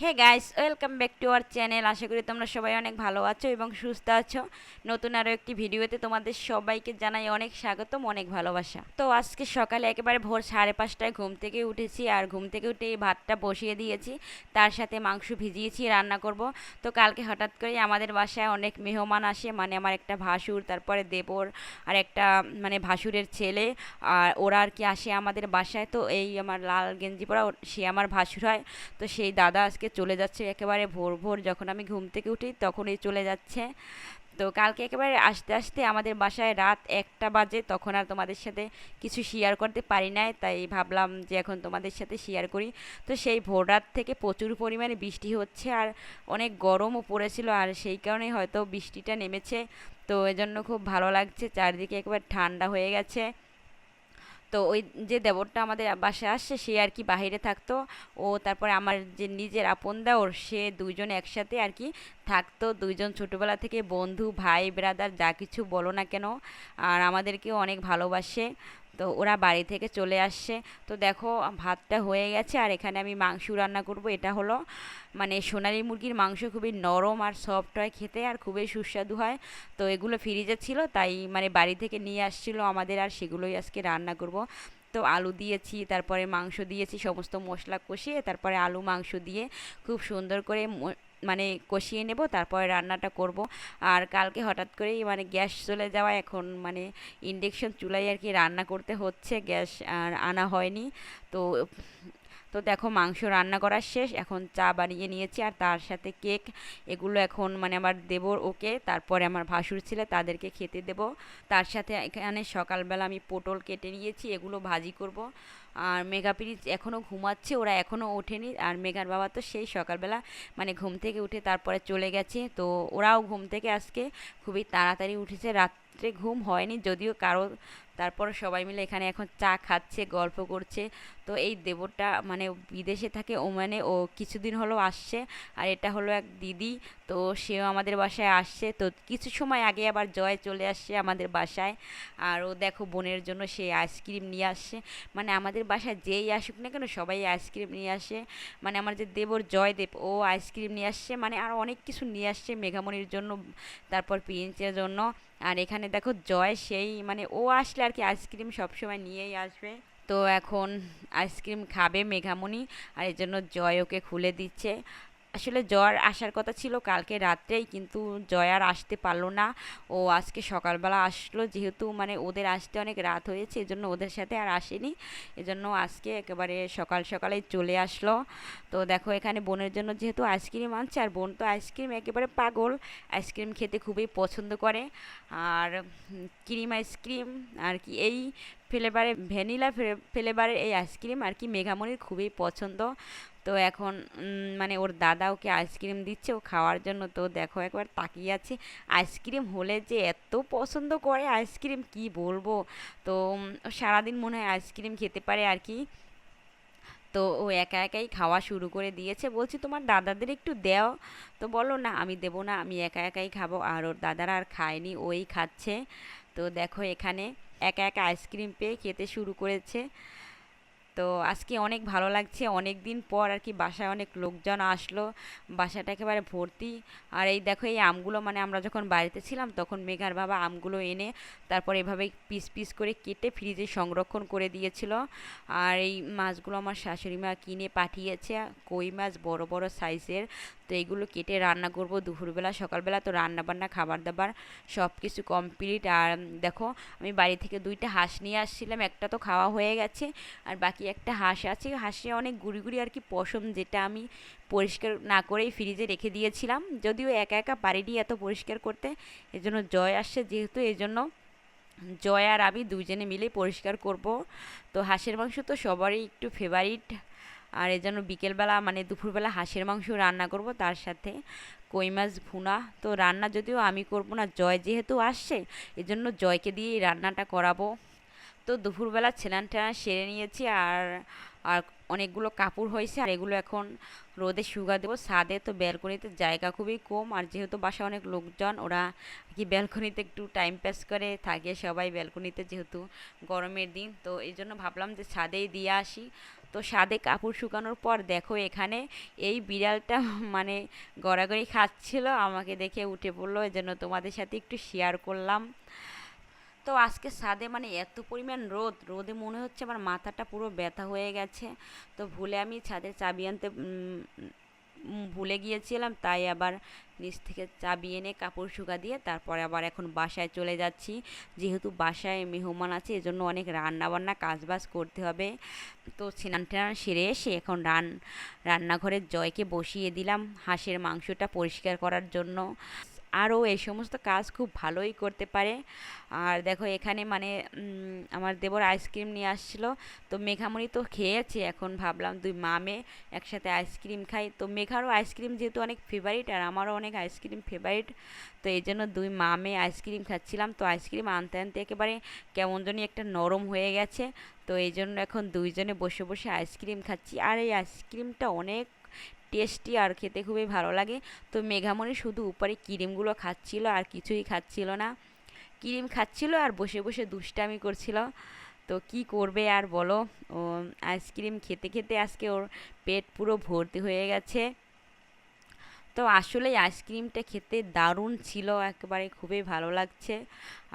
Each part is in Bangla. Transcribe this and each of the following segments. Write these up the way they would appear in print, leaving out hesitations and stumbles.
Hey guys, welcome back to our channel. আশা করি তোমরা সবাই অনেক ভালো আছো এবং সুস্থ আছো। নতুন আরও একটি ভিডিওতে তোমাদের সবাইকে জানাই অনেক স্বাগতম, অনেক ভালোবাসা। তো আজকে সকালে একেবারে ভোর 5:30টায় ঘুম থেকে উঠেছি, আর ঘুম থেকে উঠে এই ভাতটা বসিয়ে দিয়েছি, তার সাথে মাংস ভিজিয়েছি, রান্না করব। তো কালকে হঠাৎ করে আমাদের বাসায় অনেক মেহমান আসে, মানে আমার একটা ভাসুর, তারপরে দেবর, আর একটা মানে ভাসুরের ছেলে, আর ওরা আর কি আসে আমাদের বাসায়। তো এই আমার লাল গেঞ্জি পরা সে আমার ভাসুর হয়। তো সেই দাদা আজকে চলে যাচ্ছে একেবারে ভোর ভোর, যখন আমি ঘুম থেকে উঠি তখনই চলে যাচ্ছে। তো কালকে একেবারে আসতে আসতে আমাদের বাসায় রাত 1টা বাজে, তখন আর তোমাদের সাথে কিছু শেয়ার করতে পারি নাই, তাই ভাবলাম যে এখন তোমাদের সাথে শেয়ার করি। তো সেই ভোর রাত থেকে প্রচুর পরিমাণে বৃষ্টি হচ্ছে, আর অনেক গরমও পড়েছিল, আর সেই কারণে হয়তো বৃষ্টিটা নেমেছে। তো এজন্য খুব ভালো লাগছে, চারদিকে একেবারে ঠান্ডা হয়ে গেছে। তো ওই যে দেবরটা আমাদের বাসায় আসছে, সে আর কি বাইরে থাকতো। ও তারপরে আমার যে নিজের আপন দেওর, সে দুইজন একসাথে আর কি থাকতো, দুইজন ছোটোবেলা থেকে বন্ধু, ভাই ব্রাদার যা কিছু বলো না কেন, আর আমাদেরকেও অনেক ভালোবাসে। তো ওরা বাড়ি থেকে চলে আসছে। তো দেখো, ভাতটা হয়ে গেছে, আর এখানে আমি মাংস রান্না করব। এটা হলো মানে সোনালী মুরগির মাংস, খুবই নরম আর সফট হয় খেতে, আর খুবই সুস্বাদু হয়। তো এগুলো ফ্রিজে ছিল, তাই মানে বাড়ি থেকে নিয়ে আসছিল আমাদের, আর সেগুলোই আজকে রান্না করব। তো আলু দিয়েছি, তারপরে মাংস দিয়েছি, সমস্ত মশলা কষিয়ে তারপরে আলু মাংস দিয়ে খুব সুন্দর করে মানে কষিয়ে নেব, তারপরে রান্নাটা করব। আর কালকে হঠাৎ করেই মানে গ্যাস চলে যাওয়া, এখন মানে ইন্ডাকশন চুলায় আর কি রান্না করতে হচ্ছে, গ্যাস আর আনা হয়নি। তো তো দেখো, মাংস রান্না করা শেষ, এখন চা বানিয়ে নিয়েছি, আর তার সাথে কেক। এগুলো এখন মানে আমার দেবর, ওকে, তারপরে আমার ভাসুর ছেলে, তাদেরকে খেতে দেব। তার সাথে এখানে সকালবেলা আমি পটল কেটে নিয়েছি, এগুলো ভাজি করব। আর মেঘা পিরিচ এখনও ঘুমাচ্ছে, ওরা এখনও ওঠেনি। আর মেঘার বাবা তো সেই সকালবেলা মানে ঘুম থেকে উঠে তারপরে চলে গেছে। তো ওরাও ঘুম থেকে আজকে খুবই তাড়াতাড়ি উঠেছে, রাত্রে ঘুম হয়নি যদিও কারো। তারপর সবাই মিলে এখানে এখন চা খাচ্ছে, গল্প করছে। তো এই দেবরটা মানে বিদেশে থাকে, ওমানে, ও কিছুদিন হলো আসছে। আর এটা হলো এক দিদি, তো সেও আমাদের বাসায় আসছে। তো কিছু সময় আগে আবার জয় চলে আসছে আমাদের বাসায়, আর ও দেখো বোনের জন্য সে আইসক্রিম নিয়ে আসছে। মানে আমাদের বাসায় যেই আসুক না কেন সবাই আইসক্রিম নিয়ে আসে। মানে আমার যে দেবর জয়দেব, ও আইসক্রিম নিয়ে আসছে, মানে আর অনেক কিছু নিয়ে আসছে মেঘামণির জন্য, তারপর প্রিন্সের জন্য। আর এখানে দেখো জয়, সেই মানে ও আসলে আর কি আইসক্রিম সবসময় নিয়েই আসবে। তো এখন আইসক্রিম খাবে মেঘামণি, আর এই জন্য জয় ওকে খুলে দিচ্ছে। আসলে জয় আসার কথা ছিল কালকে রাত্রেই, কিন্তু জয় আর আসতে পারলো না। ও আজকে সকালবেলা আসলো, যেহেতু মানে ওদের আসতে অনেক রাত হয়েছে, এজন্য ওদের সাথে আর আসেনি। এজন্য আজকে একেবারে সকাল সকালেই চলে আসলো। তো দেখো, এখানে বোনের জন্য যেহেতু আইসক্রিম আনছে, আর বোন তো আইসক্রিম একেবারে পাগল, আইসক্রিম খেতে খুবই পছন্দ করে। আর ক্রিম আইসক্রিম আর কি, এই ফ্লেভারে, ভ্যানিলা ফ্লেভারের এই আইসক্রিম আর কি মেঘামণির খুবই পছন্দ। তো এখন মানে ওর দাদা ওকে আইসক্রিম দিচ্ছে ও খাওয়ার জন্য। তো দেখো, একবার তাকিয়ে আছে, আইসক্রিম হলে যে এত পছন্দ করে আইসক্রিম, কি বলবো। তো ও সারাদিন মনে হয় আইসক্রিম খেতে পারে আর কি। তো ও একা একাই খাওয়া শুরু করে দিয়েছে, বলছি তোমার দাদাদের একটু দাও। তো বলো না, আমি দেবো না, আমি একা একাই খাবো। আর ওর দাদারা আর খায়নি, ওই খাচ্ছে। তো দেখো, এখানে একা একা আইসক্রিম পেয়ে খেতে শুরু করেছে। তো আজকে অনেক ভালো লাগছে, অনেক দিন পর আর কি বাসায় অনেক লোকজন আসলো, বাসাটা একেবারে ভর্তি। আর এই দেখো, এই আমগুলো মানে আমরা যখন বাড়িতে ছিলাম তখন মেঘার বাবা আমগুলো এনে তারপর এভাবে পিস পিস করে কেটে ফ্রিজে সংরক্ষণ করে দিয়েছিল। আর এই মাছগুলো আমার শাশুড়ি মা কিনে পাঠিয়েছে, কই মাছ বড় বড় সাইজের। তো এইগুলো কেটে রান্না করব দুপুরবেলা, সকালবেলা তো রান্না বান্না খাবার দাবার সব কিছু কমপ্লিট। আর দেখো, আমি বাড়ি থেকে 2টা হাঁস নিয়ে আসছিলাম, একটা তো খাওয়া হয়ে গেছে, আর বাকি একটা হাঁস আছে। হাঁসে অনেক গুড়ি গুড়ি আর কি পশম, যেটা আমি পরিষ্কার না করেই ফ্রিজে রেখে দিয়েছিলাম, যদিও একা একা পারিনি এত পরিষ্কার করতে। এজন্য জয় আসছে যেহেতু, এজন্য জয় আর আমি দুইজনে মিলে পরিষ্কার করব। তো হাঁসের মাংস তো সবারই একটু ফেভারিট, আর এজন্য বিকেলবেলা মানে দুপুরবেলা হাঁসের মাংস রান্না করব, তার সাথে কই মাছ ভুনা। তো রান্না যদিও আমি করব না, জয় যেহেতু আসছে এজন্য জয়কে দিয়েই রান্নাটা করাবো। তো দুপুরবেলা স্নান টান সেরে নিয়েছি, আর আর অনেকগুলো কাপড় হয়েছে, আর এগুলো এখন রোদে শুকা দেবো ছাদে। তো ব্যালকনিতে জায়গা খুবই কম, আর যেহেতু বাসায় অনেক লোকজন, ওরা কি ব্যালকনিতে একটু টাইম পাস করে থাকে সবাই ব্যালকনিতে, যেহেতু গরমের দিন। তো এই জন্য ভাবলাম যে ছাদেই দিয়ে আসি। তো ছাদে কাপড় শুকানোর পর দেখো এখানে এই বিড়ালটা মানে গড়াগড়ি খাচ্ছিল, আমাকে দেখে উঠে পড়লো, এজন্য তোমাদের সাথে একটু শেয়ার করলাম। তো আজকে ছাদে মানে এত পরিমাণ রোদে মনে হচ্ছে আমার মাথাটা পুরো ব্যথা হয়ে গেছে। তো ভুলে আমি ছাদের চাবি আনতে ভুলে গিয়েছিলাম, তাই আবার নিচ থেকে চাবি এনে কাপড় শুকা দিয়ে তারপরে আবার এখন বাসায় চলে যাচ্ছি। যেহেতু বাসায় মেহমান আছে এজন্য অনেক রান্না বান্না কাজবাজ করতে হবে। তো স্নান টান সেরে এসে এখন রান্নাঘরে জয়কে বসিয়ে দিলাম হাঁসের মাংসটা পরিষ্কার করার জন্য। আরও এই সমস্ত কাজ খুব ভালোই করতে পারে। আর দেখো এখানে মানে আমার দেবর আইসক্রিম নিয়ে আসছিল, তো মেঘামণি তো খেয়েছে, এখন ভাবলাম দুই মা মেয়ে একসাথে আইসক্রিম খাই। তো মেঘারও আইসক্রিম যেহেতু অনেক ফেভারিট আর আমারও অনেক আইসক্রিম ফেভারিট, তো এই জন্য দুই মা মেয়ে আইসক্রিম খাচ্ছিলাম। তো আইসক্রিম আনতে আনতে একেবারে কেমন জানি একটা নরম হয়ে গেছে, তো এই জন্য এখন দুইজনে বসে বসে আইসক্রিম খাচ্ছি। আর এই আইসক্রিমটা অনেক টেস্টি আর খেতে খুবই ভালো লাগে। তো মেঘামণি শুধু উপরে ক্রিমগুলো খাচ্ছিল আর কিছুই খাচ্ছিল না, ক্রিম খাচ্ছিল আর বসে বসে দুষ্টামি করছিল। তো কি করবে আর বলো, ও আইসক্রিম খেতে খেতে আজকে ওর পেট পুরো ভর্তি হয়ে গেছে। তো আসলে আইসক্রিমটা খেতে দারুণ ছিল, একেবারে খুবই ভালো লাগছে।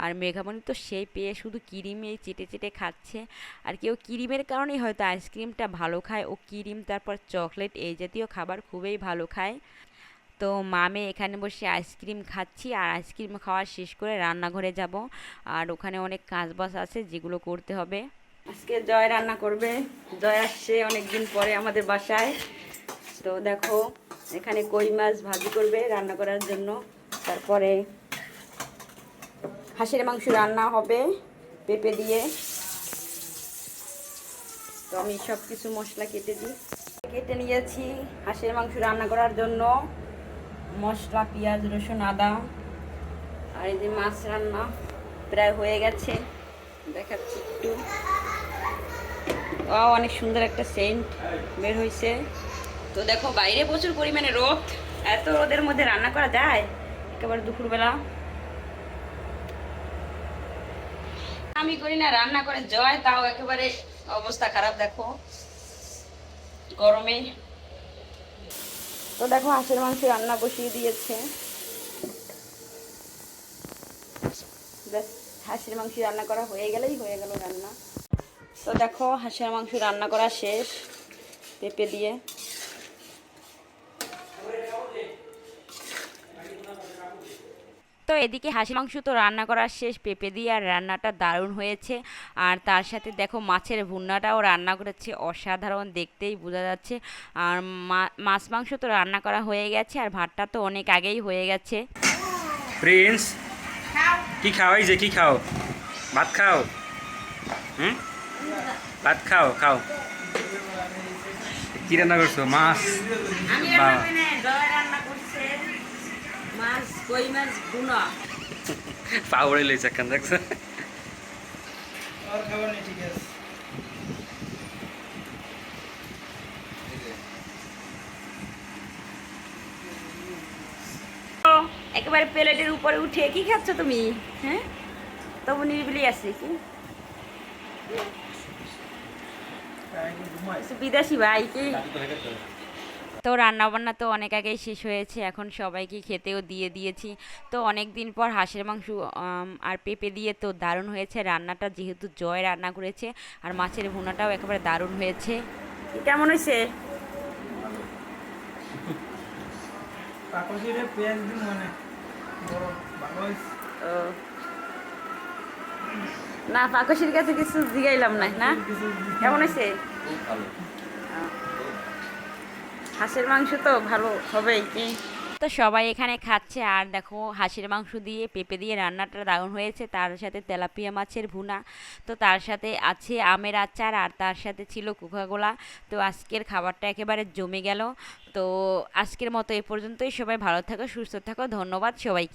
আর মেঘামণি তো সেই পেয়ে শুধু ক্রিমেই চেটে চেটে খাচ্ছে। আর কেউ ক্রিমের কারণেই হয়তো আইসক্রিমটা ভালো খায়, ও ক্রিম তারপর চকলেট এই জাতীয় খাবার খুবই ভালো খায়। তো মামে এখানে বসে আইসক্রিম খাচ্ছি, আর আইসক্রিম খাওয়া শেষ করে রান্নাঘরে যাব। আর ওখানে অনেক কাজবাজ আছে যেগুলো করতে হবে। আজকে জয় রান্না করবে, জয় আসছে অনেক দিন পরে আমাদের বাসায়। তো দেখো এখানে কই মাছ ভাজি করবে রান্না করার জন্য, তারপরে হাঁসের মাংস রান্না হবে পেঁপে দিয়ে। তো আমি সব কিছু মশলা কেটে নিয়েছি হাঁসের মাংস রান্না করার জন্য, মশলা পেঁয়াজ রসুন আদা। আর এই যে মাছ রান্না প্রায় হয়ে গেছে, দেখাচ্ছি একটু। অনেক সুন্দর একটা সেন্ট বের হয়েছে। তো দেখো বাইরে প্রচুর পরিমাণে রোদ, এত রোদের মধ্যে রান্না করা যায় একেবারে দুপুরবেলা? আমি করি না, রান্না করে জয়, তাও একেবারে অবস্থা খারাপ দেখো গরমে। তো দেখো হাঁসের মাংস রান্না বসিয়ে দিয়েছে, ব্যাস হাঁসের মাংস রান্না করা হয়ে গেলেই হয়ে গেল রান্না। তো দেখো হাঁসের মাংস রান্না করা শেষ পেঁপে দিয়ে। তো এদিকে হাঁসের মাংস তো রান্না করা শেষ পেঁপে দিয়ে, আর রান্নাটা দারুণ হয়েছে। আর তার সাথে দেখো মাছের ভুনাটাও রান্না করেছে, অসাধারণ, দেখতেই বোঝা যাচ্ছে। আর মাছ মাংস তো রান্না করা হয়ে গেছে, আর ভাতটা তো অনেক আগেই হয়ে গেছে। প্রিন্স কি খাও, এই যে কি খাও, ভাত খাও, ভাত খাও খাও। কি রান্না করছো? মাছ? মাছ কই মাছ ভুনা। পাউড়ে লইছে কেন দেখছো? একেবারে প্লেটের উপরে উঠে কি খাচ্ছ তুমি? হ্যাঁ, তবু নিরিবিলি আছে কি বিদেশি ভাই কি? তো রান্নাবান্না তো অনেক আগেই শেষ হয়েছে, এখন সবাইকে খেতেও দিয়ে দিয়েছি। তো অনেক দিন পর হাঁসের মাংস আর পেঁপে দিয়ে তো দারুণ হয়েছে রান্নাটা, যেহেতু জয় রান্না করেছে। আর মাছের ভুনাটাও একেবারে দারুণ হয়েছে। কেমন হয়েছে? না পাকশির কাছে কিছু জিগাইলাম না। না কেমন হয়েছে? হাঁসের মাংস তো ভালো হবেই কি। তো সবাই এখানে খাচ্ছে, আর দেখো হাঁসের মাংস দিয়ে পেঁপে দিয়ে রান্নাটা দারুণ হয়েছে, তার সাথে তেলাপিয়া মাছের ভুনা, তো তার সাথে আছে আমের আচার, আর তার সাথে ছিল কোকাকোলা। তো আজকের খাবারটা একেবারে জমে গেল। তো আজকের মতো এ পর্যন্তই, সবাই ভালো থাকো সুস্থ থাকো, ধন্যবাদ সবাইকে।